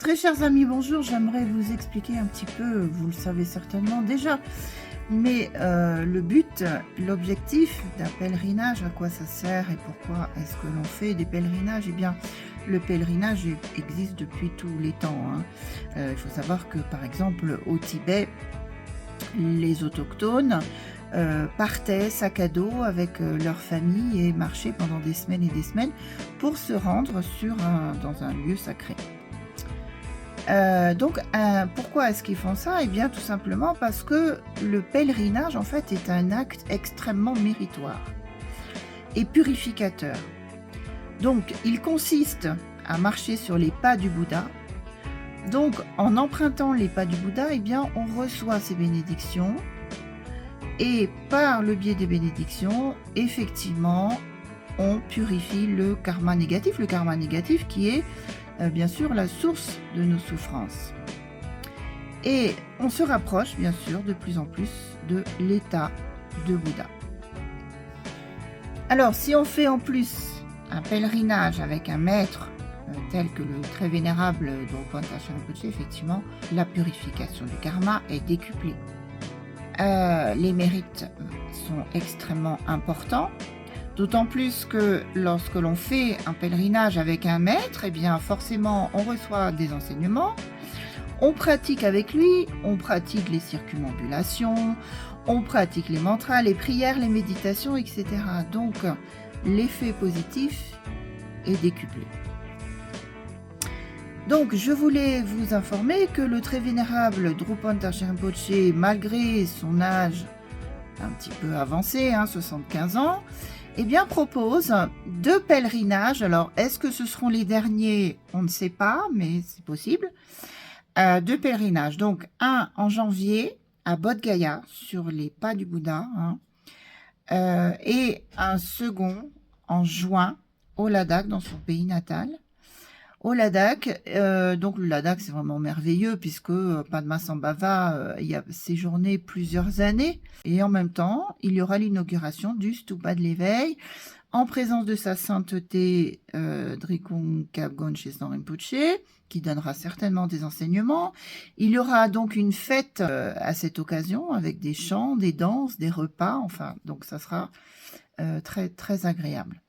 Très chers amis, bonjour. J'aimerais vous expliquer un petit peu, vous le savez certainement déjà, mais le but, l'objectif d'un pèlerinage, à quoi ça sert et pourquoi est-ce que l'on fait des pèlerinages? Eh bien, le pèlerinage existe depuis tous les temps, hein. Il faut savoir que, par exemple, au Tibet, les autochtones partaient sac à dos avec leur famille et marchaient pendant des semaines et des semaines pour se rendre dans un lieu sacré. Pourquoi est-ce qu'ils font ça? Eh bien, tout simplement parce que le pèlerinage, en fait, est un acte extrêmement méritoire et purificateur. Donc, il consiste à marcher sur les pas du Bouddha. Donc, en empruntant les pas du Bouddha, eh bien, on reçoit ces bénédictions. Et par le biais des bénédictions, effectivement, on purifie le karma négatif. Le karma négatif qui est bien sûr la source de nos souffrances. Et on se rapproche bien sûr de plus en plus de l'état de Bouddha. Alors si on fait en plus un pèlerinage avec un maître tel que le très vénérable Drupal Rinpoché, effectivement, la purification du karma est décuplée. Les mérites sont extrêmement importants. D'autant plus que lorsque l'on fait un pèlerinage avec un maître, eh bien forcément on reçoit des enseignements, on pratique avec lui, on pratique les circumambulations, on pratique les mantras, les prières, les méditations, etc. Donc l'effet positif est décuplé. Donc je voulais vous informer que le très vénérable Drupal Rinpoché, malgré son âge un petit peu avancé, 75 ans, eh bien, propose 2 pèlerinages. Alors, est-ce que ce seront les derniers? On ne sait pas, mais c'est possible. 2 pèlerinages. Donc, un en janvier à Bodh Gaya, sur les pas du Bouddha, et un second en juin au Ladakh, dans son pays natal. Au Ladakh, donc le Ladakh c'est vraiment merveilleux puisque Padmasambhava y a séjourné plusieurs années et en même temps il y aura l'inauguration du Stupa de l'éveil en présence de sa sainteté Drikung Khabgon Chesang Rinpoche qui donnera certainement des enseignements. Il y aura donc une fête à cette occasion avec des chants, des danses, des repas, enfin donc ça sera très très agréable.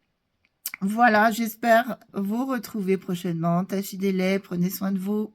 Voilà, j'espère vous retrouver prochainement. Tâchez des laits, prenez soin de vous.